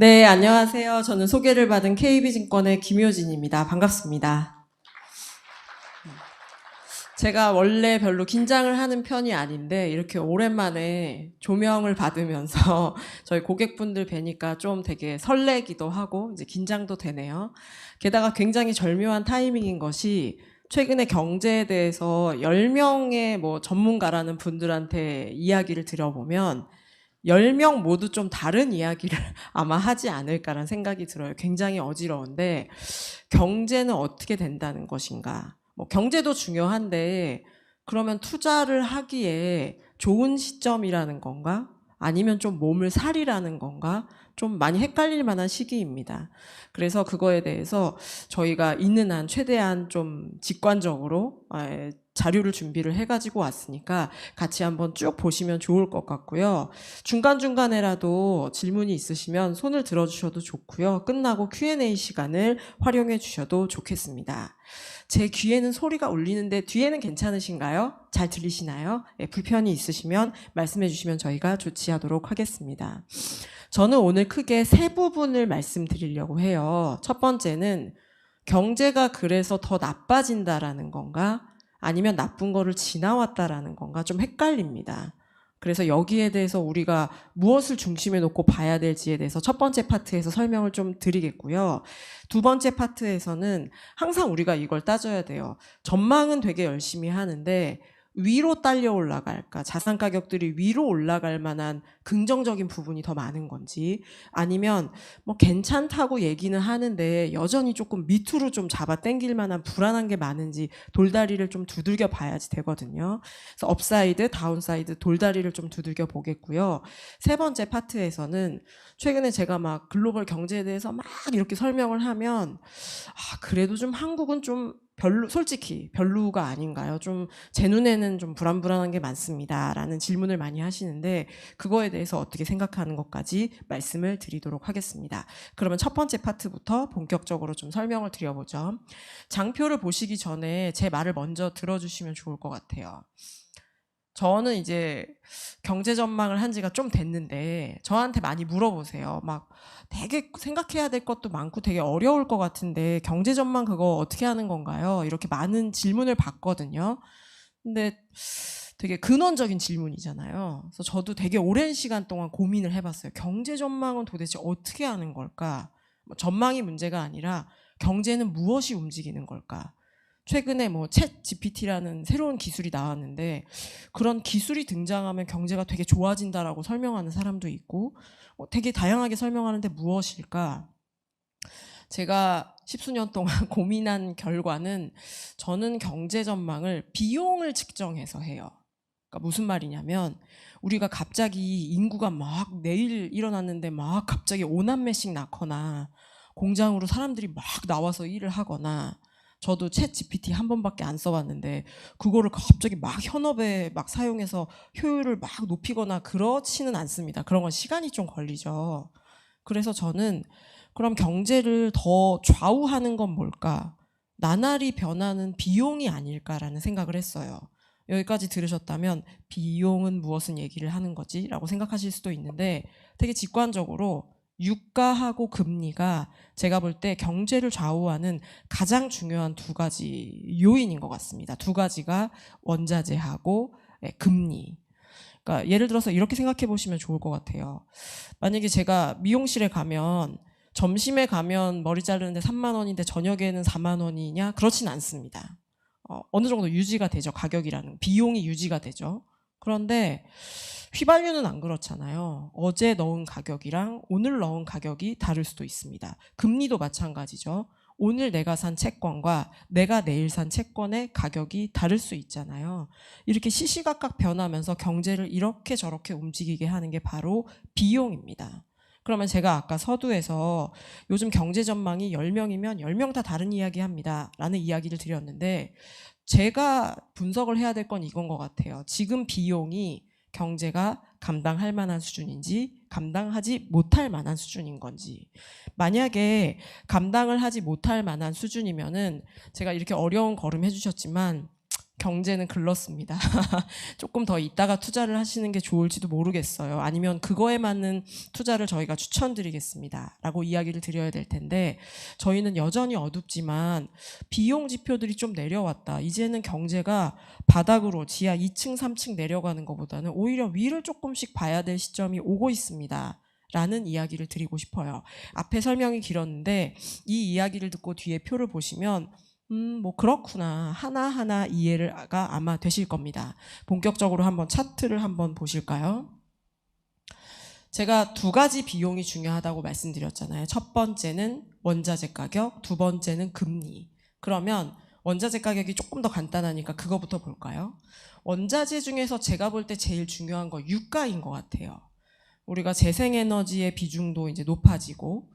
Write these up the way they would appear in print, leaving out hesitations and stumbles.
네, 안녕하세요. 저는 소개를 받은 KB증권의 김효진입니다. 반갑습니다. 제가 원래 별로 긴장을 하는 편이 아닌데 이렇게 오랜만에 조명을 받으면서 저희 고객분들 뵈니까 좀 되게 설레기도 하고 이제 긴장도 되네요. 게다가 굉장히 절묘한 타이밍인 것이 최근에 경제에 대해서 10명의 전문가라는 분들한테 이야기를 들어보면 10명 모두 좀 다른 이야기를 아마 하지 않을까라는 생각이 들어요. 굉장히 어지러운데 경제는 어떻게 된다는 것인가? 경제도 중요한데 그러면 투자를 하기에 좋은 시점이라는 건가? 아니면 좀 몸을 사리라는 건가? 좀 많이 헷갈릴 만한 시기입니다. 그래서 그거에 대해서 저희가 있는 한 최대한 좀 직관적으로 자료를 준비를 해가지고 왔으니까 같이 한번 쭉 보시면 좋을 것 같고요. 중간중간에라도 질문이 있으시면 손을 들어주셔도 좋고요. 끝나고 Q&A 시간을 활용해 주셔도 좋겠습니다. 제 귀에는 소리가 울리는데 뒤에는 괜찮으신가요? 잘 들리시나요? 불편이 있으시면 말씀해 주시면 저희가 조치하도록 하겠습니다. 저는 오늘 크게 세 부분을 말씀드리려고 해요. 첫 번째는 경제가 그래서 더 나빠진다라는 건가? 아니면 나쁜 거를 지나왔다라는 건가? 좀 헷갈립니다. 그래서 여기에 대해서 우리가 무엇을 중심에 놓고 봐야 될지에 대해서 첫 번째 파트에서 설명을 좀 드리겠고요. 두 번째 파트에서는 항상 우리가 이걸 따져야 돼요. 전망은 되게 열심히 하는데 위로 딸려 올라갈까? 자산 가격들이 위로 올라갈 만한 긍정적인 부분이 더 많은 건지, 아니면 괜찮다고 얘기는 하는데 여전히 조금 밑으로 좀 잡아 당길 만한 불안한 게 많은지 돌다리를 좀 두들겨 봐야지 되거든요. 그래서 업사이드, 다운사이드 돌다리를 좀 두들겨 보겠고요. 세 번째 파트에서는 최근에 제가 막 글로벌 경제에 대해서 막 이렇게 설명을 하면 그래도 좀 한국은 좀 솔직히 별로가 아닌가요? 좀 제 눈에는 좀 불안불안한 게 많습니다. 라는 질문을 많이 하시는데 그거에 대해서 어떻게 생각하는 것까지 말씀을 드리도록 하겠습니다. 그러면 첫 번째 파트부터 본격적으로 좀 설명을 드려보죠. 장표를 보시기 전에 제 말을 먼저 들어주시면 좋을 것 같아요. 저는 이제 경제 전망을 한 지가 좀 됐는데 저한테 많이 물어보세요. 막 되게 생각해야 될 것도 많고 되게 어려울 것 같은데 경제 전망 그거 어떻게 하는 건가요? 이렇게 많은 질문을 받거든요. 근데 되게 근원적인 질문이잖아요. 그래서 저도 되게 오랜 시간 동안 고민을 해봤어요. 경제 전망은 도대체 어떻게 하는 걸까? 전망이 문제가 아니라 경제는 무엇이 움직이는 걸까? 최근에 챗 GPT라는 새로운 기술이 나왔는데 그런 기술이 등장하면 경제가 되게 좋아진다라고 설명하는 사람도 있고 되게 다양하게 설명하는데 무엇일까? 제가 십수년 동안 고민한 결과는 저는 경제 전망을 비용을 측정해서 해요. 그러니까 무슨 말이냐면 우리가 갑자기 인구가 막 내일 일어났는데 막 갑자기 5남매씩 낳거나 공장으로 사람들이 막 나와서 일을 하거나 저도 챗 GPT 한 번밖에 안 써봤는데 그거를 갑자기 막 현업에 막 사용해서 효율을 막 높이거나 그렇지는 않습니다. 그런 건 시간이 좀 걸리죠. 그래서 저는 그럼 경제를 더 좌우하는 건 뭘까? 나날이 변하는 비용이 아닐까라는 생각을 했어요. 여기까지 들으셨다면 비용은 무엇은 얘기를 하는 거지? 라고 생각하실 수도 있는데 되게 직관적으로 유가하고 금리가 제가 볼 때 경제를 좌우하는 가장 중요한 두 가지 요인인 것 같습니다. 두 가지가 원자재하고 금리. 그러니까 예를 들어서 이렇게 생각해 보시면 좋을 것 같아요. 만약에 제가 미용실에 가면 점심에 가면 머리 자르는데 3만 원인데 저녁에는 4만 원이냐? 그렇진 않습니다. 어느 정도 유지가 되죠. 가격이라는 비용이 유지가 되죠. 그런데 휘발유는 안 그렇잖아요. 어제 넣은 가격이랑 오늘 넣은 가격이 다를 수도 있습니다. 금리도 마찬가지죠. 오늘 내가 산 채권과 내가 내일 산 채권의 가격이 다를 수 있잖아요. 이렇게 시시각각 변하면서 경제를 이렇게 저렇게 움직이게 하는 게 바로 비용입니다. 그러면 제가 아까 서두에서 요즘 경제 전망이 10명이면 10명 다 다른 이야기 합니다. 라는 이야기를 드렸는데 제가 분석을 해야 될 건 이건 것 같아요. 지금 비용이 경제가 감당할 만한 수준인지 감당하지 못할 만한 수준인 건지. 만약에 감당을 하지 못할 만한 수준이면은 제가 이렇게 어려운 걸음 해주셨지만 경제는 글렀습니다. 조금 더 있다가 투자를 하시는 게 좋을지도 모르겠어요. 아니면 그거에 맞는 투자를 저희가 추천드리겠습니다. 라고 이야기를 드려야 될 텐데 저희는 여전히 어둡지만 비용 지표들이 좀 내려왔다. 이제는 경제가 바닥으로 지하 2층, 3층 내려가는 것보다는 오히려 위를 조금씩 봐야 될 시점이 오고 있습니다. 라는 이야기를 드리고 싶어요. 앞에 설명이 길었는데 이 이야기를 듣고 뒤에 표를 보시면 뭐 그렇구나 하나하나 이해가 아마 되실 겁니다. 본격적으로 한번 차트를 한번 보실까요? 제가 두 가지 비용이 중요하다고 말씀드렸잖아요. 첫 번째는 원자재 가격, 두 번째는 금리. 그러면 원자재 가격이 조금 더 간단하니까 그거부터 볼까요? 원자재 중에서 제가 볼 때 제일 중요한 거 유가인 것 같아요. 우리가 재생에너지의 비중도 이제 높아지고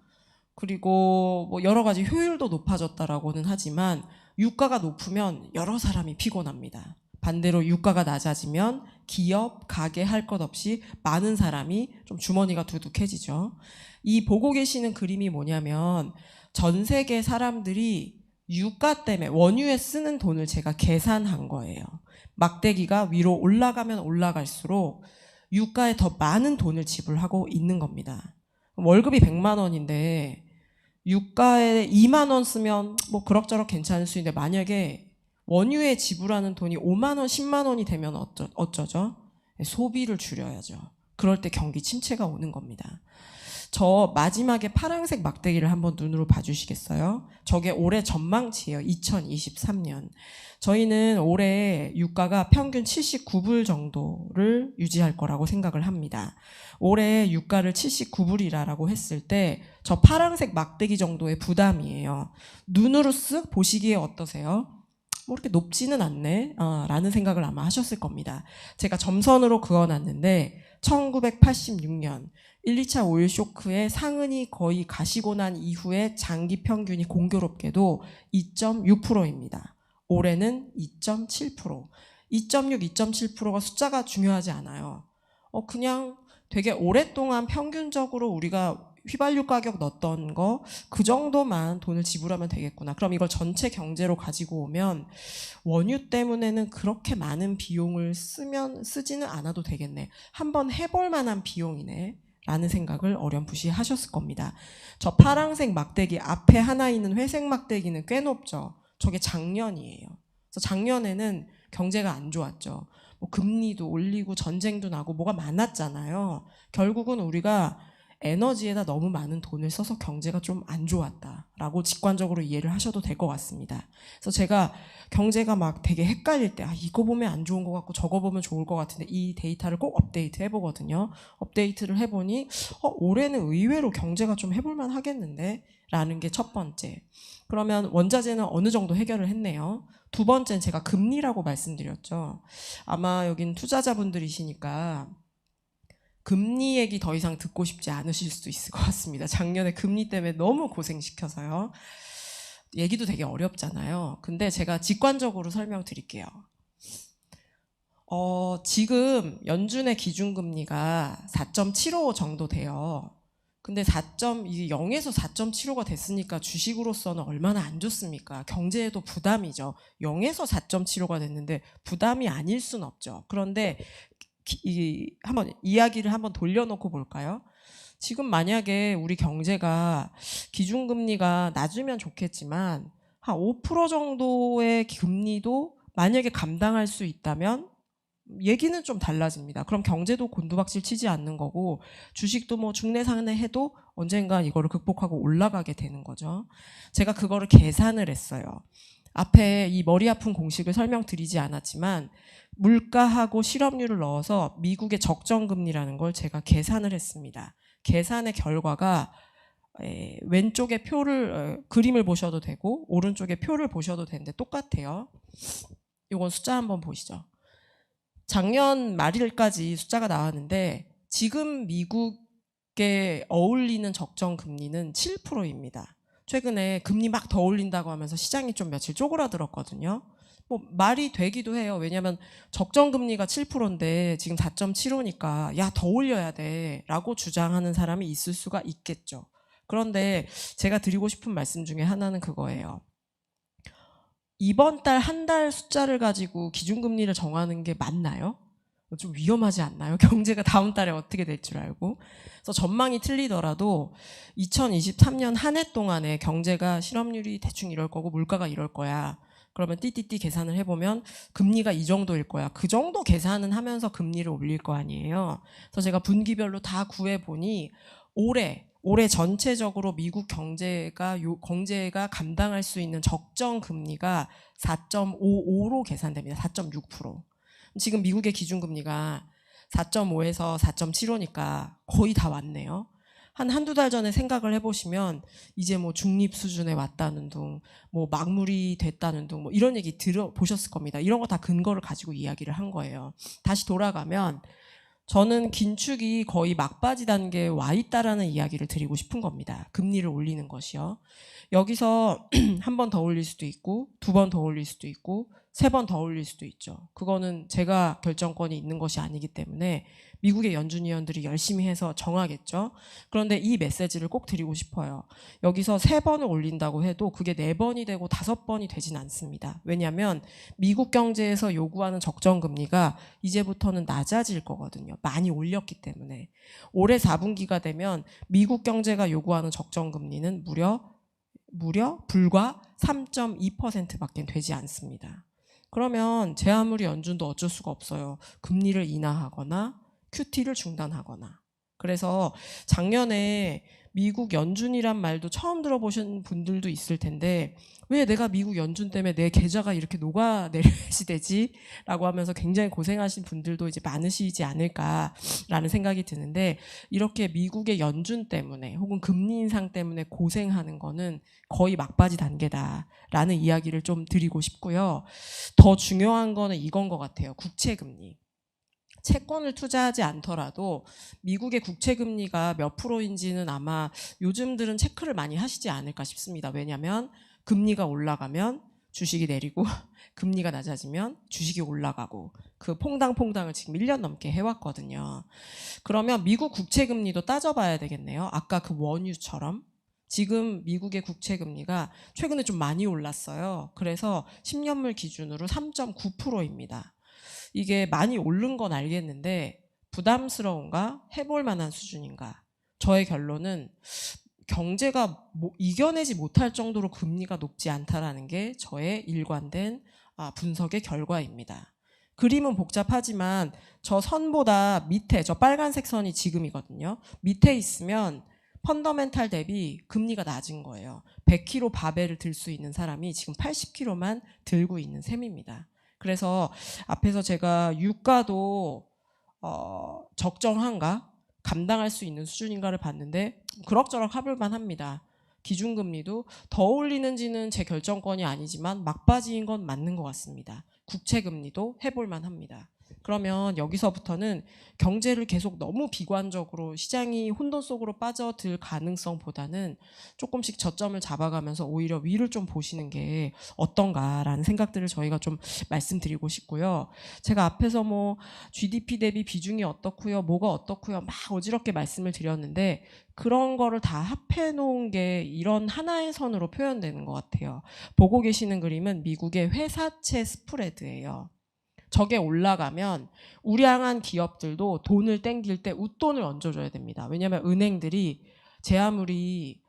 그리고 뭐 여러 가지 효율도 높아졌다라고는 하지만 유가가 높으면 여러 사람이 피곤합니다. 반대로 유가가 낮아지면 기업, 가게 할 것 없이 많은 사람이 좀 주머니가 두둑해지죠. 이 보고 계시는 그림이 뭐냐면 전 세계 사람들이 유가 때문에 원유에 쓰는 돈을 제가 계산한 거예요. 막대기가 위로 올라가면 올라갈수록 유가에 더 많은 돈을 지불하고 있는 겁니다. 월급이 100만 원인데 유가에 2만 원 쓰면 뭐 그럭저럭 괜찮을 수 있는데 만약에 원유에 지불하는 돈이 5만 원, 10만 원이 되면 어쩌죠? 소비를 줄여야죠. 그럴 때 경기 침체가 오는 겁니다. 저 마지막에 파란색 막대기를 한번 눈으로 봐주시겠어요? 저게 올해 전망치예요. 2023년. 저희는 올해 유가가 평균 79불 정도를 유지할 거라고 생각을 합니다. 올해 유가를 79불이라고 했을 때 저 파란색 막대기 정도의 부담이에요. 눈으로 쓱 보시기에 어떠세요? 뭐 이렇게 높지는 않네 라는 생각을 아마 하셨을 겁니다. 제가 점선으로 그어놨는데 1986년 1, 2차 오일 쇼크의 상흔이 거의 가시고 난 이후에 장기 평균이 공교롭게도 2.6%입니다. 올해는 2.7%. 2.6, 2.7%가 숫자가 중요하지 않아요. 그냥 되게 오랫동안 평균적으로 우리가 휘발유 가격 넣었던 거 그 정도만 돈을 지불하면 되겠구나. 그럼 이걸 전체 경제로 가지고 오면 원유 때문에는 그렇게 많은 비용을 쓰지는 않아도 되겠네. 한번 해볼 만한 비용이네. 라는 생각을 어렴풋이 하셨을 겁니다. 저 파란색 막대기 앞에 하나 있는 회색 막대기는 꽤 높죠. 저게 작년이에요. 그래서 작년에는 경제가 안 좋았죠. 뭐 금리도 올리고 전쟁도 나고 뭐가 많았잖아요. 결국은 우리가 에너지에다 너무 많은 돈을 써서 경제가 좀 안 좋았다라고 직관적으로 이해를 하셔도 될 것 같습니다. 그래서 제가 경제가 막 되게 헷갈릴 때 이거 보면 안 좋은 것 같고 저거 보면 좋을 것 같은데 이 데이터를 꼭 업데이트 해보거든요. 업데이트를 해보니 올해는 의외로 경제가 좀 해볼만 하겠는데 라는 게 첫 번째. 그러면 원자재는 어느 정도 해결을 했네요. 두 번째는 제가 금리라고 말씀드렸죠. 아마 여긴 투자자분들이시니까 금리 얘기 더 이상 듣고 싶지 않으실 수도 있을 것 같습니다. 작년에 금리 때문에 너무 고생시켜서요. 얘기도 되게 어렵잖아요. 근데 제가 직관적으로 설명드릴게요. 지금 연준의 기준금리가 4.75 정도 돼요. 근데 0에서 4.75가 됐으니까 주식으로서는 얼마나 안 좋습니까? 경제에도 부담이죠. 0에서 4.75가 됐는데 부담이 아닐 순 없죠. 그런데 한번 이야기를 한번 돌려놓고 볼까요? 지금 만약에 우리 경제가 기준금리가 낮으면 좋겠지만 한 5% 정도의 금리도 만약에 감당할 수 있다면 얘기는 좀 달라집니다. 그럼 경제도 곤두박질 치지 않는 거고 주식도 뭐 중내상내 해도 언젠간 이거를 극복하고 올라가게 되는 거죠. 제가 그거를 계산을 했어요. 앞에 이 머리 아픈 공식을 설명드리지 않았지만 물가하고 실업률을 넣어서 미국의 적정금리라는 걸 제가 계산을 했습니다. 계산의 결과가 왼쪽에 그림을 보셔도 되고 오른쪽에 표를 보셔도 되는데 똑같아요. 이건 숫자 한번 보시죠. 작년 말일까지 숫자가 나왔는데 지금 미국에 어울리는 적정금리는 7%입니다. 최근에 금리 막 더 올린다고 하면서 시장이 좀 며칠 쪼그라들었거든요. 뭐 말이 되기도 해요. 왜냐하면 적정금리가 7%인데 지금 4.75니까 야, 더 올려야 돼 라고 주장하는 사람이 있을 수가 있겠죠. 그런데 제가 드리고 싶은 말씀 중에 하나는 그거예요. 이번 달 한 달 숫자를 가지고 기준금리를 정하는 게 맞나요? 좀 위험하지 않나요? 경제가 다음 달에 어떻게 될 줄 알고. 그래서 전망이 틀리더라도 2023년 한 해 동안에 경제가 실업률이 대충 이럴 거고 물가가 이럴 거야. 그러면 띠띠띠 계산을 해보면 금리가 이 정도일 거야. 그 정도 계산은 하면서 금리를 올릴 거 아니에요. 그래서 제가 분기별로 다 구해보니 올해 전체적으로 미국 경제가 감당할 수 있는 적정 금리가 4.55로 계산됩니다. 4.6%. 지금 미국의 기준금리가 4.5에서 4.75니까 거의 다 왔네요. 한두 달 전에 생각을 해보시면 이제 뭐 중립 수준에 왔다는 둥, 뭐 막물이 됐다는 둥, 뭐 이런 얘기 들어보셨을 겁니다. 이런 거 다 근거를 가지고 이야기를 한 거예요. 다시 돌아가면 저는 긴축이 거의 막바지 단계에 와 있다라는 이야기를 드리고 싶은 겁니다. 금리를 올리는 것이요. 여기서 한 번 더 올릴 수도 있고, 두 번 더 올릴 수도 있고, 세 번 더 올릴 수도 있죠. 그거는 제가 결정권이 있는 것이 아니기 때문에 미국의 연준위원들이 열심히 해서 정하겠죠. 그런데 이 메시지를 꼭 드리고 싶어요. 여기서 세 번을 올린다고 해도 그게 네 번이 되고 다섯 번이 되진 않습니다. 왜냐하면 미국 경제에서 요구하는 적정금리가 이제부터는 낮아질 거거든요. 많이 올렸기 때문에. 올해 4분기가 되면 미국 경제가 요구하는 적정금리는 불과 3.2%밖에 되지 않습니다. 그러면 제 아무리 연준도 어쩔 수가 없어요. 금리를 인하하거나 QT를 중단하거나. 그래서 작년에 미국 연준이란 말도 처음 들어보신 분들도 있을 텐데 왜 내가 미국 연준 때문에 내 계좌가 이렇게 녹아내려야지 되지? 라고 하면서 굉장히 고생하신 분들도 이제 많으시지 않을까라는 생각이 드는데 이렇게 미국의 연준 때문에 혹은 금리 인상 때문에 고생하는 거는 거의 막바지 단계다라는 이야기를 좀 드리고 싶고요. 더 중요한 거는 이건 것 같아요. 국채금리. 채권을 투자하지 않더라도 미국의 국채금리가 몇 프로인지는 아마 요즘들은 체크를 많이 하시지 않을까 싶습니다. 왜냐하면 금리가 올라가면 주식이 내리고 금리가 낮아지면 주식이 올라가고 그 퐁당퐁당을 지금 1년 넘게 해왔거든요. 그러면 미국 국채금리도 따져봐야 되겠네요. 아까 그 원유처럼. 지금 미국의 국채금리가 최근에 좀 많이 올랐어요. 그래서 10년물 기준으로 3.9%입니다. 이게 많이 오른 건 알겠는데 부담스러운가? 해볼 만한 수준인가? 저의 결론은 경제가 이겨내지 못할 정도로 금리가 높지 않다라는 게 저의 일관된 분석의 결과입니다. 그림은 복잡하지만 저 선보다 밑에 저 빨간색 선이 지금이거든요. 밑에 있으면 펀더멘탈 대비 금리가 낮은 거예요. 100kg 바벨을 들 수 있는 사람이 지금 80kg만 들고 있는 셈입니다. 그래서 앞에서 제가 유가도 적정한가? 감당할 수 있는 수준인가를 봤는데 그럭저럭 해볼만 합니다. 기준금리도 더 올리는지는 제 결정권이 아니지만 막바지인 건 맞는 것 같습니다. 국채금리도 해볼만 합니다. 그러면 여기서부터는 경제를 계속 너무 비관적으로 시장이 혼돈 속으로 빠져들 가능성보다는 조금씩 저점을 잡아가면서 오히려 위를 좀 보시는 게 어떤가라는 생각들을 저희가 좀 말씀드리고 싶고요. 제가 앞에서 뭐 GDP 대비 비중이 어떻고요, 뭐가 어떻고요, 막 어지럽게 말씀을 드렸는데 그런 거를 다 합해 놓은 게 이런 하나의 선으로 표현되는 것 같아요. 보고 계시는 그림은 미국의 회사채 스프레드예요. 저게 올라가면 우량한 기업들도 돈을 땡길 때 웃돈을 얹어줘야 됩니다. 왜냐하면 은행들이 제 아무리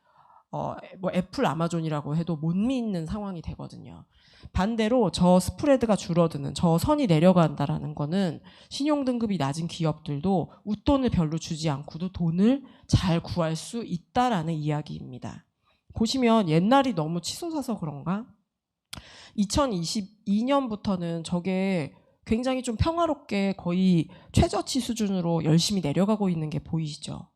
뭐 애플, 아마존이라고 해도 못 믿는 상황이 되거든요. 반대로 저 스프레드가 줄어드는 저 선이 내려간다라는 거는 신용등급이 낮은 기업들도 웃돈을 별로 주지 않고도 돈을 잘 구할 수 있다라는 이야기입니다. 보시면 옛날이 너무 치솟아서 그런가? 2022년부터는 저게 굉장히 좀 평화롭게 거의 최저치 수준으로 열심히 내려가고 있는 게 보이시죠?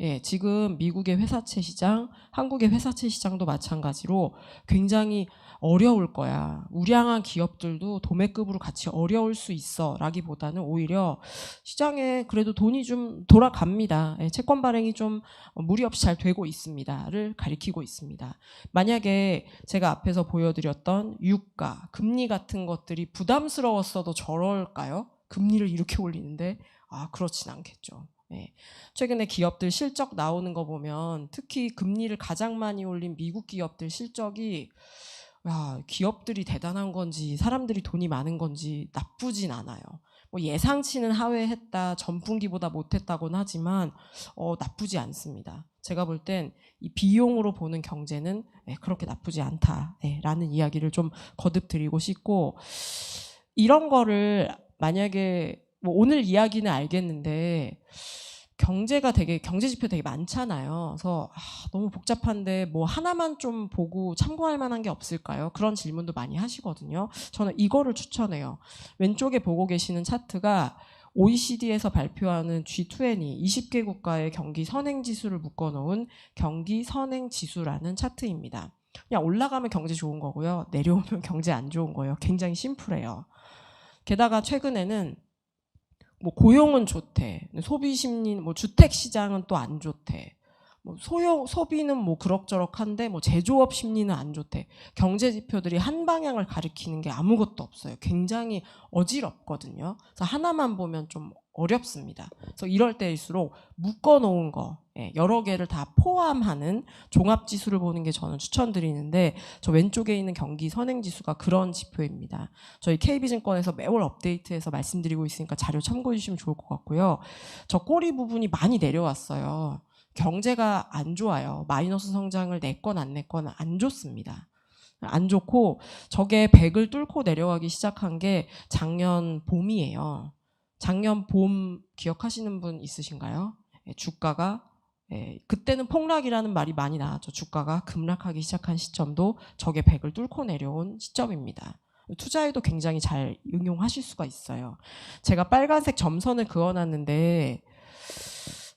예, 지금 미국의 회사채 시장, 한국의 회사채 시장도 마찬가지로 굉장히 어려울 거야. 우량한 기업들도 도매급으로 같이 어려울 수 있어 라기보다는 오히려 시장에 그래도 돈이 좀 돌아갑니다. 예, 채권 발행이 좀 무리 없이 잘 되고 있습니다를 가리키고 있습니다. 만약에 제가 앞에서 보여드렸던 유가, 금리 같은 것들이 부담스러웠어도 저럴까요? 금리를 이렇게 올리는데 그렇진 않겠죠. 네. 최근에 기업들 실적 나오는 거 보면 특히 금리를 가장 많이 올린 미국 기업들 실적이 야, 기업들이 대단한 건지 사람들이 돈이 많은 건지 나쁘진 않아요. 뭐 예상치는 하회했다, 전분기보다 못했다고는 하지만 나쁘지 않습니다. 제가 볼 땐 이 비용으로 보는 경제는 그렇게 나쁘지 않다라는 이야기를 좀 거듭 드리고 싶고, 이런 거를 만약에 뭐 오늘 이야기는 알겠는데 경제 지표 되게 많잖아요. 그래서 너무 복잡한데 뭐 하나만 좀 보고 참고할 만한 게 없을까요? 그런 질문도 많이 하시거든요. 저는 이거를 추천해요. 왼쪽에 보고 계시는 차트가 OECD에서 발표하는 G20, 20개 국가의 경기 선행 지수를 묶어놓은 경기 선행 지수라는 차트입니다. 그냥 올라가면 경제 좋은 거고요. 내려오면 경제 안 좋은 거예요. 굉장히 심플해요. 게다가 최근에는 뭐 고용은 좋대, 소비 심리, 뭐 주택 시장은 또 안 좋대, 뭐 소비는 뭐 그럭저럭한데 뭐 제조업 심리는 안 좋대. 경제 지표들이 한 방향을 가리키는 게 아무것도 없어요. 굉장히 어지럽거든요. 그래서 하나만 보면 좀 어렵습니다. 그래서 이럴 때일수록 묶어놓은 거, 여러 개를 다 포함하는 종합지수를 보는 게 저는 추천드리는데, 저 왼쪽에 있는 경기 선행지수가 그런 지표입니다. 저희 KB증권에서 매월 업데이트해서 말씀드리고 있으니까 자료 참고해 주시면 좋을 것 같고요. 저 꼬리 부분이 많이 내려왔어요. 경제가 안 좋아요. 마이너스 성장을 냈건 안 냈건 안 좋습니다. 안 좋고, 저게 100을 뚫고 내려가기 시작한 게 작년 봄이에요. 작년 봄 기억하시는 분 있으신가요? 주가가 그때는 폭락이라는 말이 많이 나왔죠. 주가가 급락하기 시작한 시점도 저게 100을 뚫고 내려온 시점입니다. 투자에도 굉장히 잘 응용하실 수가 있어요. 제가 빨간색 점선을 그어놨는데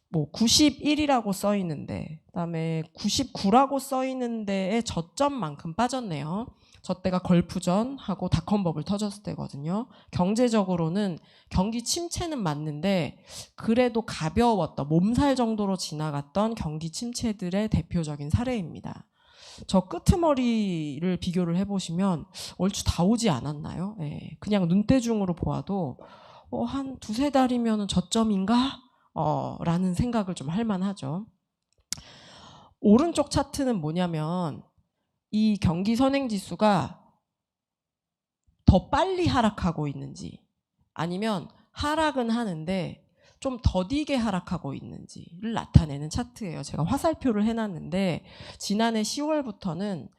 뭐 91이라고 써 있는데, 그다음에 99라고 써 있는 데에 저점만큼 빠졌네요. 저 때가 걸프전하고 닷컴버블 터졌을 때거든요. 경제적으로는 경기 침체는 맞는데 그래도 가벼웠던, 몸살 정도로 지나갔던 경기 침체들의 대표적인 사례입니다. 저 끄트머리를 비교를 해보시면 얼추 다 오지 않았나요? 그냥 눈대중으로 보아도 한 두세 달이면 저점인가? 라는 생각을 좀 할 만하죠. 오른쪽 차트는 뭐냐면 이 경기 선행 지수가 더 빨리 하락하고 있는지, 아니면 하락은 하는데 좀 더디게 하락하고 있는지를 나타내는 차트예요. 제가 화살표를 해놨는데 지난해 10월부터는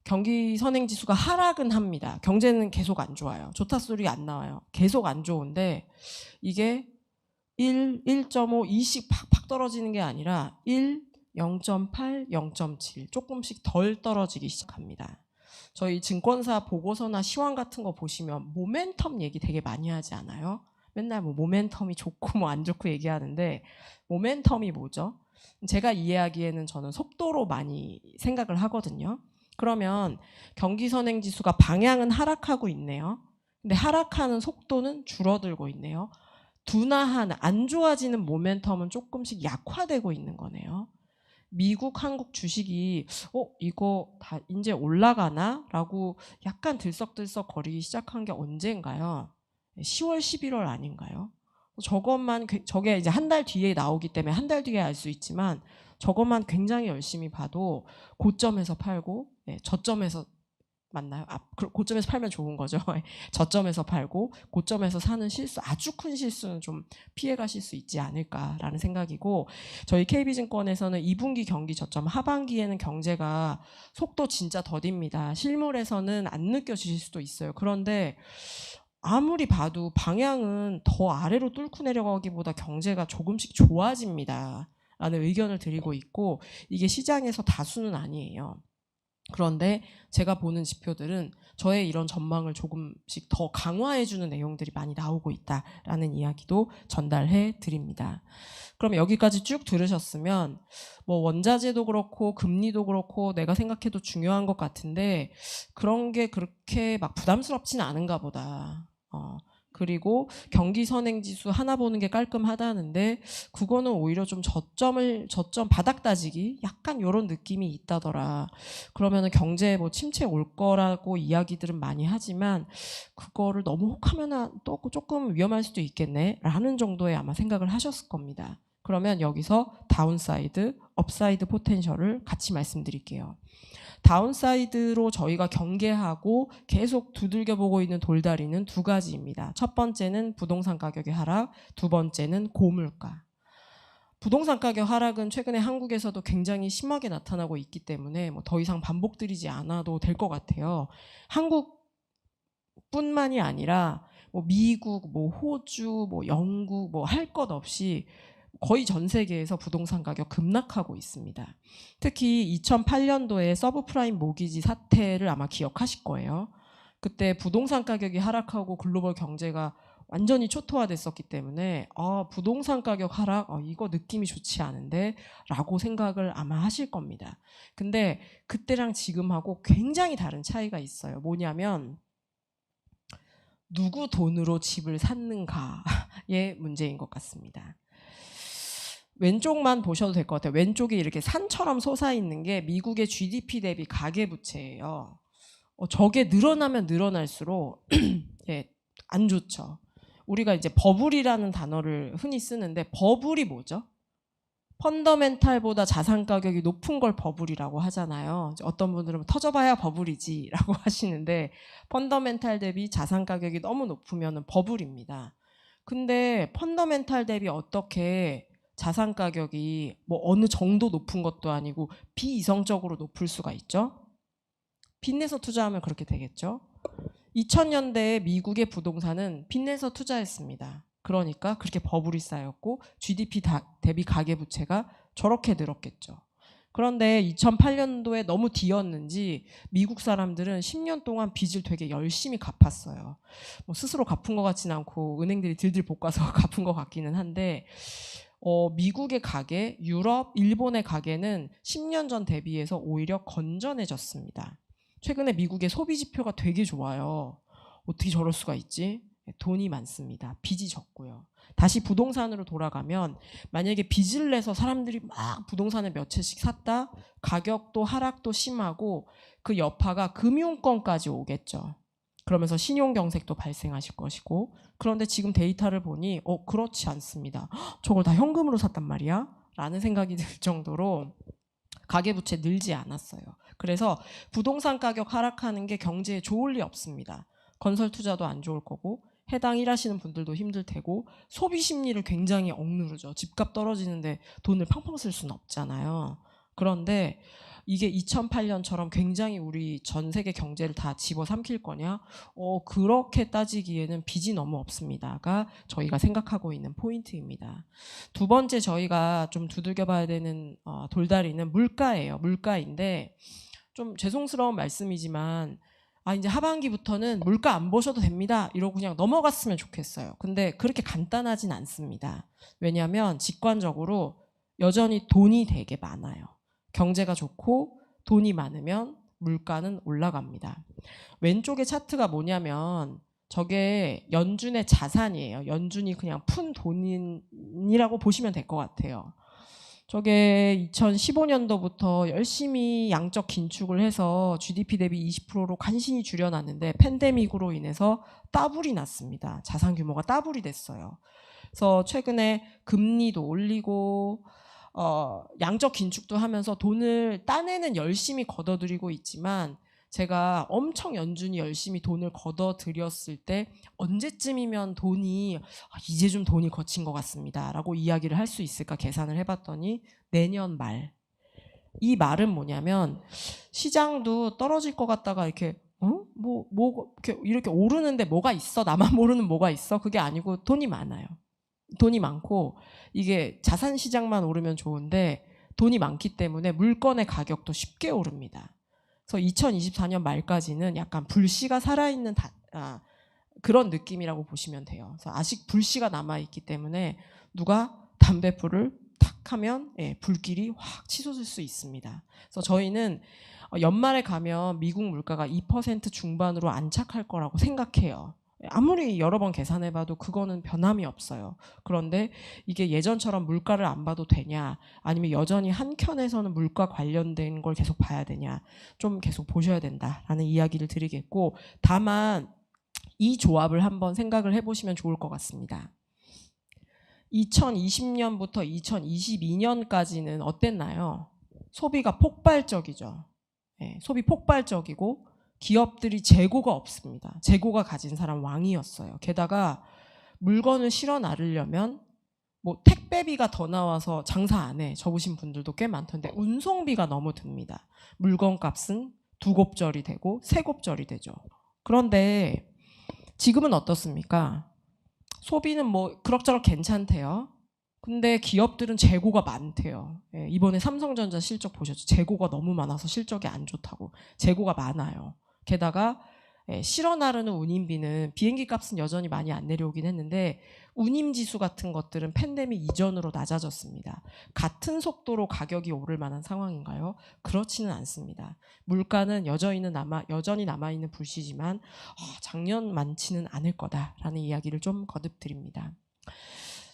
경기 선행 지수가 하락은 합니다. 경제는 계속 안 좋아요. 좋다 소리 안 나와요. 계속 안 좋은데 이게 1, 1.5, 2씩 팍팍 떨어지는 게 아니라 1, 0.8, 0.7 조금씩 덜 떨어지기 시작합니다. 저희 증권사 보고서나 시황 같은 거 보시면 모멘텀 얘기 되게 많이 하지 않아요? 맨날 뭐 모멘텀이 좋고 뭐 안 좋고 얘기하는데, 모멘텀이 뭐죠? 제가 이해하기에는 저는 속도로 많이 생각을 하거든요. 그러면 경기 선행 지수가 방향은 하락하고 있네요. 근데 하락하는 속도는 줄어들고 있네요. 둔화한, 안 좋아지는 모멘텀은 조금씩 약화되고 있는 거네요. 미국, 한국 주식이 이거 다 이제 올라가나? 라고 약간 들썩들썩 거리기 시작한 게 언제인가요? 10월, 11월 아닌가요? 저게 이제 한 달 뒤에 나오기 때문에 한 달 뒤에 알 수 있지만, 저것만 굉장히 열심히 봐도 고점에서 팔고, 저점에서 맞나요? 고점에서 팔면 좋은 거죠. 저점에서 팔고 고점에서 사는 실수, 아주 큰 실수는 좀 피해 가실 수 있지 않을까라는 생각이고, 저희 KB증권에서는 2분기 경기 저점, 하반기에는 경제가 속도 진짜 더딥니다. 실물에서는 안 느껴지실 수도 있어요. 그런데 아무리 봐도 방향은 더 아래로 뚫고 내려가기보다 경제가 조금씩 좋아집니다 라는 의견을 드리고 있고, 이게 시장에서 다수는 아니에요. 그런데 제가 보는 지표들은 저의 이런 전망을 조금씩 더 강화해주는 내용들이 많이 나오고 있다라는 이야기도 전달해 드립니다. 그럼 여기까지 쭉 들으셨으면 뭐 원자재도 그렇고 금리도 그렇고 내가 생각해도 중요한 것 같은데 그런 게 그렇게 막 부담스럽지는 않은가 보다. 그리고 경기 선행 지수 하나 보는 게 깔끔하다는데 그거는 오히려 좀 저점 바닥 다지기 약간 이런 느낌이 있다더라. 그러면은 경제에 뭐 침체 올 거라고 이야기들은 많이 하지만 그거를 너무 혹하면 또 조금 위험할 수도 있겠네 라는 정도의 아마 생각을 하셨을 겁니다. 그러면 여기서 다운사이드, 업사이드 포텐셜을 같이 말씀드릴게요. 다운사이드로 저희가 경계하고 계속 두들겨보고 있는 돌다리는 두 가지입니다. 첫 번째는 부동산 가격의 하락, 두 번째는 고물가. 부동산 가격 하락은 최근에 한국에서도 굉장히 심하게 나타나고 있기 때문에 뭐 더 이상 반복드리지 않아도 될 것 같아요. 한국뿐만이 아니라 뭐 미국, 뭐 호주, 뭐 영국, 뭐 할 것 없이 거의 전 세계에서 부동산 가격 급락하고 있습니다. 특히 2008년도에 서브프라임 모기지 사태를 아마 기억하실 거예요. 그때 부동산 가격이 하락하고 글로벌 경제가 완전히 초토화됐었기 때문에 부동산 가격 하락 이거 느낌이 좋지 않은데 라고 생각을 아마 하실 겁니다. 근데 그때랑 지금하고 굉장히 다른 차이가 있어요. 뭐냐면 누구 돈으로 집을 샀는가의 문제인 것 같습니다. 왼쪽만 보셔도 될 것 같아요. 왼쪽에 이렇게 산처럼 솟아있는 게 미국의 GDP 대비 가계부채예요. 저게 늘어나면 늘어날수록 예, 안 좋죠. 우리가 이제 버블이라는 단어를 흔히 쓰는데 버블이 뭐죠? 펀더멘탈보다 자산 가격이 높은 걸 버블이라고 하잖아요. 어떤 분들은 터져봐야 버블이지 라고 하시는데 펀더멘탈 대비 자산 가격이 너무 높으면 버블입니다. 근데 펀더멘탈 대비 어떻게 자산 가격이 뭐 어느 정도 높은 것도 아니고 비이성적으로 높을 수가 있죠? 빚내서 투자하면 그렇게 되겠죠? 2000년대에 미국의 부동산은 빚내서 투자했습니다. 그러니까 그렇게 버블이 쌓였고 GDP 대비 가계부채가 저렇게 늘었겠죠. 그런데 2008년도에 너무 뒤였는지 미국 사람들은 10년 동안 빚을 되게 열심히 갚았어요. 뭐 스스로 갚은 것 같지는 않고 은행들이 들들 볶아서 갚은 것 같기는 한데 미국의 가계, 유럽, 일본의 가계는 10년 전 대비해서 오히려 건전해졌습니다. 최근에 미국의 소비 지표가 되게 좋아요. 어떻게 저럴 수가 있지? 돈이 많습니다. 빚이 적고요. 다시 부동산으로 돌아가면 만약에 빚을 내서 사람들이 막 부동산을 몇 채씩 샀다? 가격도 하락도 심하고 그 여파가 금융권까지 오겠죠. 그러면서 신용경색도 발생하실 것이고 그런데 지금 데이터를 보니 그렇지 않습니다. 저걸 다 현금으로 샀단 말이야? 라는 생각이 들 정도로 가계부채 늘지 않았어요. 그래서 부동산 가격 하락하는 게 경제에 좋을 리 없습니다. 건설 투자도 안 좋을 거고 해당 일하시는 분들도 힘들 테고 소비 심리를 굉장히 억누르죠. 집값 떨어지는데 돈을 팡팡 쓸 수는 없잖아요. 그런데 이게 2008년처럼 굉장히 우리 전 세계 경제를 다 집어삼킬 거냐? 그렇게 따지기에는 빚이 너무 없습니다가 저희가 생각하고 있는 포인트입니다. 두 번째 저희가 좀 두들겨봐야 되는 돌다리는 물가예요. 물가인데 좀 죄송스러운 말씀이지만 이제 하반기부터는 물가 안 보셔도 됩니다. 이러고 그냥 넘어갔으면 좋겠어요. 근데 그렇게 간단하진 않습니다. 왜냐하면 직관적으로 여전히 돈이 되게 많아요. 경제가 좋고 돈이 많으면 물가는 올라갑니다. 왼쪽의 차트가 뭐냐면 저게 연준의 자산이에요. 연준이 그냥 푼 돈이라고 보시면 될 것 같아요. 저게 2015년도부터 열심히 양적 긴축을 해서 GDP 대비 20%로 간신히 줄여놨는데 팬데믹으로 인해서 따블이 났습니다. 자산 규모가 따블이 됐어요. 그래서 최근에 금리도 올리고 양적 긴축도 하면서 돈을 딴에는 열심히 걷어들이고 있지만 제가 엄청 연준이 열심히 돈을 걷어들였을 때 언제쯤이면 돈이 이제 좀 돈이 거친 것 같습니다 라고 이야기를 할 수 있을까 계산을 해봤더니 내년 말. 이 말은 뭐냐면 시장도 떨어질 것 같다가 이렇게 이렇게 오르는데 뭐가 있어? 나만 모르는 뭐가 있어? 그게 아니고 돈이 많아요. 돈이 많고 이게 자산 시장만 오르면 좋은데 돈이 많기 때문에 물건의 가격도 쉽게 오릅니다. 그래서 2024년 말까지는 약간 불씨가 살아있는 그런 느낌이라고 보시면 돼요. 그래서 아직 불씨가 남아있기 때문에 누가 담배불을 탁 하면 불길이 확 치솟을 수 있습니다. 그래서 저희는 연말에 가면 미국 물가가 2% 중반으로 안착할 거라고 생각해요. 아무리 여러 번 계산해봐도 그거는 변함이 없어요. 그런데 이게 예전처럼 물가를 안 봐도 되냐 아니면 여전히 한켠에서는 물가 관련된 걸 계속 봐야 되냐 좀 계속 보셔야 된다라는 이야기를 드리겠고 다만 이 조합을 한번 생각을 해보시면 좋을 것 같습니다. 2020년부터 2022년까지는 어땠나요? 소비가 폭발적이죠. 예, 소비 폭발적이고 기업들이 재고가 없습니다. 재고가 가진 사람 왕이었어요. 게다가 물건을 실어 나르려면 뭐 택배비가 더 나와서 장사 안 해 접으신 분들도 꽤 많던데 운송비가 너무 듭니다. 물건값은 두 곱절이 되고 세 곱절이 되죠. 그런데 지금은 어떻습니까? 소비는 뭐 그럭저럭 괜찮대요. 근데 기업들은 재고가 많대요. 예, 이번에 삼성전자 실적 보셨죠? 재고가 너무 많아서 실적이 안 좋다고. 재고가 많아요. 게다가 실어 나르는 운임비는 비행기 값은 여전히 많이 안 내려오긴 했는데 운임 지수 같은 것들은 팬데믹 이전으로 낮아졌습니다. 같은 속도로 가격이 오를 만한 상황인가요? 그렇지는 않습니다. 물가는 여전히 남아있는 불씨지만 작년만치는 않을 거다라는 이야기를 좀 거듭드립니다.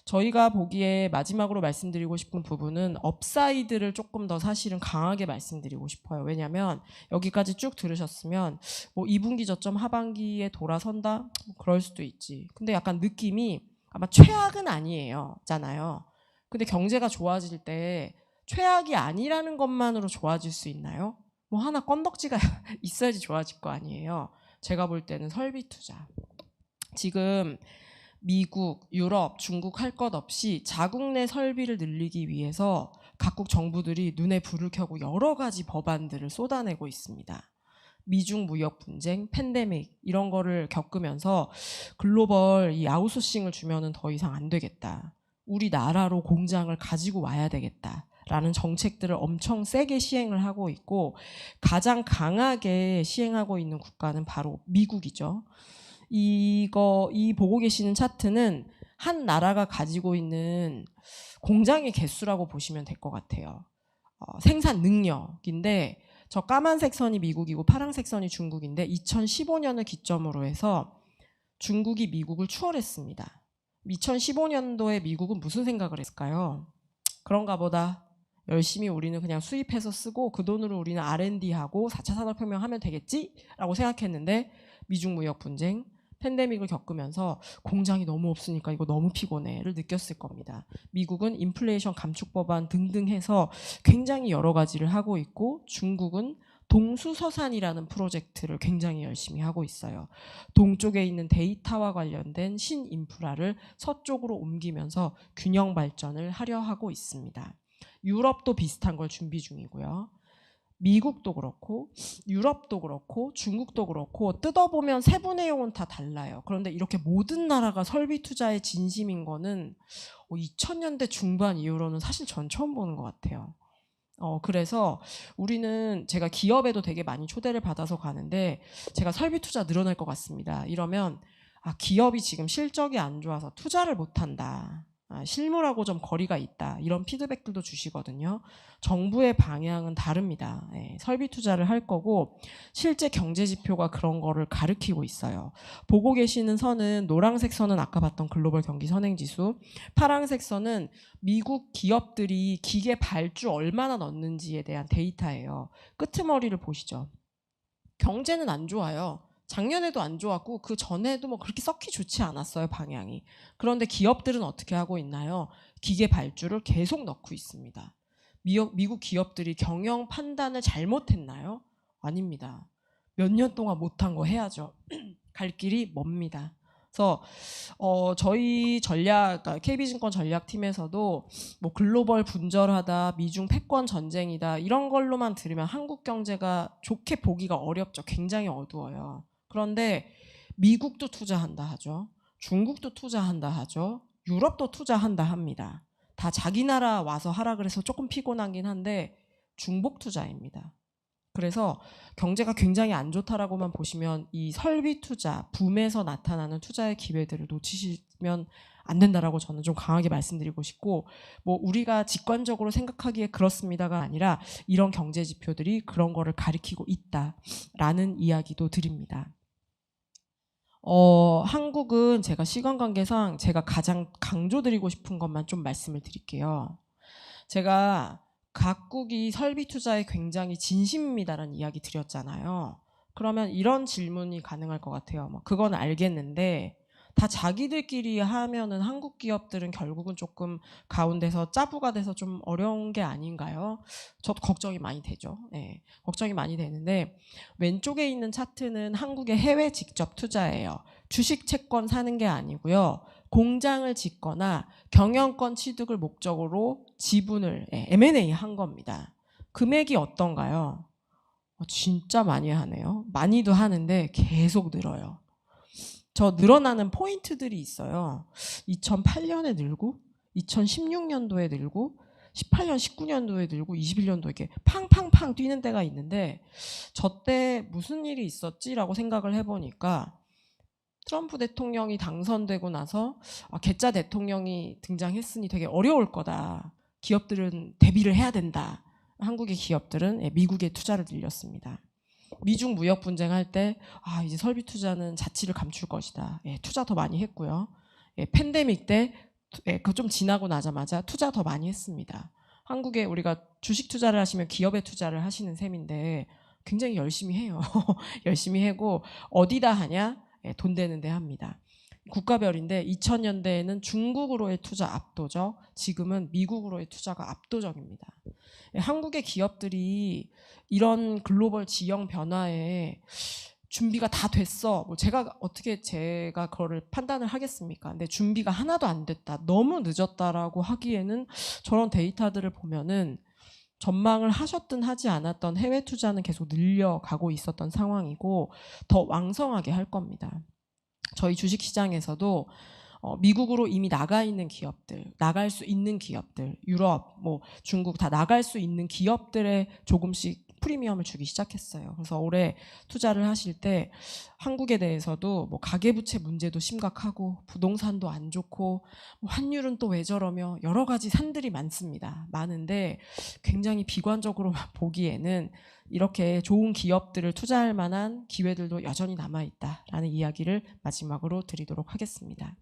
저희가 보기에 마지막으로 말씀드리고 싶은 부분은 업사이드를 조금 더 사실은 강하게 말씀드리고 싶어요. 왜냐하면 여기까지 쭉 들으셨으면 뭐 2분기 저점 하반기에 돌아선다? 뭐 그럴 수도 있지. 근데 약간 느낌이 아마 최악은 아니에요. 잖아요. 근데 경제가 좋아질 때 최악이 아니라는 것만으로 좋아질 수 있나요? 뭐 하나 건덕지가 있어야지 좋아질 거 아니에요. 제가 볼 때는 설비 투자. 지금 미국, 유럽, 중국 할 것 없이 자국 내 설비를 늘리기 위해서 각국 정부들이 눈에 불을 켜고 여러 가지 법안들을 쏟아내고 있습니다. 미중 무역 분쟁, 팬데믹 이런 거를 겪으면서 글로벌 이 아웃소싱을 주면은 더 이상 안 되겠다. 우리나라로 공장을 가지고 와야 되겠다. 라는 정책들을 엄청 세게 시행을 하고 있고 가장 강하게 시행하고 있는 국가는 바로 미국이죠. 이 보고 계시는 차트는 한 나라가 가지고 있는 공장의 개수라고 보시면 될 것 같아요. 생산 능력인데 저 까만색 선이 미국이고 파란색 선이 중국인데 2015년을 기점으로 해서 중국이 미국을 추월했습니다. 2015년도에 미국은 무슨 생각을 했을까요? 그런가 보다. 열심히 우리는 그냥 수입해서 쓰고 그 돈으로 우리는 R&D하고 4차 산업혁명 하면 되겠지? 라고 생각했는데 미중 무역 분쟁, 팬데믹을 겪으면서 공장이 너무 없으니까 이거 너무 피곤해를 느꼈을 겁니다. 미국은 인플레이션 감축 법안 등등 해서 굉장히 여러 가지를 하고 있고 중국은 동수서산이라는 프로젝트를 굉장히 열심히 하고 있어요. 동쪽에 있는 데이터와 관련된 신인프라를 서쪽으로 옮기면서 균형 발전을 하려 하고 있습니다. 유럽도 비슷한 걸 준비 중이고요. 미국도 그렇고 유럽도 그렇고 중국도 그렇고 뜯어보면 세부 내용은 다 달라요. 그런데 이렇게 모든 나라가 설비 투자에 진심인 거는 2000년대 중반 이후로는 사실 전 처음 보는 것 같아요. 그래서 우리는 제가 기업에도 되게 많이 초대를 받아서 가는데 제가 설비 투자 늘어날 것 같습니다. 이러면 기업이 지금 실적이 안 좋아서 투자를 못한다. 실물하고 좀 거리가 있다. 이런 피드백들도 주시거든요. 정부의 방향은 다릅니다. 설비 투자를 할 거고 실제 경제 지표가 그런 거를 가리키고 있어요. 보고 계시는 선은 노란색 선은 아까 봤던 글로벌 경기 선행지수, 파란색 선은 미국 기업들이 기계 발주 얼마나 넣는지에 대한 데이터예요. 끄트머리를 보시죠. 경제는 안 좋아요. 작년에도 안 좋았고 그 전에도 뭐 그렇게 썩히 좋지 않았어요, 방향이. 그런데 기업들은 어떻게 하고 있나요? 기계 발주를 계속 넣고 있습니다. 미국 기업들이 경영 판단을 잘못했나요? 아닙니다. 몇 년 동안 못한 거 해야죠. 갈 길이 멉니다. 그래서 저희 KB증권 전략팀에서도 뭐 글로벌 분절하다, 미중 패권 전쟁이다 이런 걸로만 들으면 한국 경제가 좋게 보기가 어렵죠. 굉장히 어두워요. 그런데 미국도 투자한다 하죠. 중국도 투자한다 하죠. 유럽도 투자한다 합니다. 다 자기 나라 와서 하라 그래서 조금 피곤하긴 한데 중복 투자입니다. 그래서 경제가 굉장히 안 좋다라고만 보시면 이 설비 투자, 붐에서 나타나는 투자의 기회들을 놓치시면 안 된다라고 저는 좀 강하게 말씀드리고 싶고 뭐 우리가 직관적으로 생각하기에 그렇습니다가 아니라 이런 경제 지표들이 그런 거를 가리키고 있다라는 이야기도 드립니다. 한국은 제가 시간 관계상 제가 가장 강조드리고 싶은 것만 좀 말씀을 드릴게요. 제가 각국이 설비 투자에 굉장히 진심입니다라는 이야기 드렸잖아요. 그러면 이런 질문이 가능할 것 같아요. 그건 알겠는데 다 자기들끼리 하면은 한국 기업들은 결국은 조금 가운데서 짜부가 돼서 좀 어려운 게 아닌가요? 저도 걱정이 많이 되죠. 네, 걱정이 많이 되는데 왼쪽에 있는 차트는 한국의 해외 직접 투자예요. 주식 채권 사는 게 아니고요. 공장을 짓거나 경영권 취득을 목적으로 지분을 M&A 한 겁니다. 금액이 어떤가요? 진짜 많이 하네요. 많이도 하는데 계속 늘어요. 저 늘어나는 포인트들이 있어요. 2008년에 늘고 2016년도에 늘고 18년, 19년도에 늘고 21년도에 이렇게 팡팡팡 뛰는 때가 있는데 저 때 무슨 일이 있었지라고 생각을 해보니까 트럼프 대통령이 당선되고 나서 개짜 대통령이 등장했으니 되게 어려울 거다. 기업들은 대비를 해야 된다. 한국의 기업들은 미국에 투자를 늘렸습니다. 미중 무역 분쟁할 때 이제 설비 투자는 자치를 감출 것이다. 투자 더 많이 했고요. 팬데믹 때 그거 좀 지나고 나자마자 투자 더 많이 했습니다. 한국에 우리가 주식 투자를 하시면 기업에 투자를 하시는 셈인데 굉장히 열심히 해요. 열심히 하고 어디다 하냐? 돈 되는 데 합니다. 국가별인데 2000년대에는 중국으로의 투자 압도적, 지금은 미국으로의 투자가 압도적입니다. 한국의 기업들이 이런 글로벌 지형 변화에 준비가 다 됐어. 뭐 제가 그거를 판단을 하겠습니까? 근데 준비가 하나도 안 됐다. 너무 늦었다라고 하기에는 저런 데이터들을 보면은 전망을 하셨든 하지 않았던 해외 투자는 계속 늘려가고 있었던 상황이고 더 왕성하게 할 겁니다. 저희 주식시장에서도 미국으로 이미 나가 있는 기업들, 나갈 수 있는 기업들, 유럽, 뭐 중국 다 나갈 수 있는 기업들에 조금씩 프리미엄을 주기 시작했어요. 그래서 올해 투자를 하실 때 한국에 대해서도 뭐 가계부채 문제도 심각하고 부동산도 안 좋고 뭐 환율은 또 왜 저러며 여러 가지 산들이 많습니다. 많은데 굉장히 비관적으로 보기에는 이렇게 좋은 기업들을 투자할 만한 기회들도 여전히 남아있다라는 이야기를 마지막으로 드리도록 하겠습니다.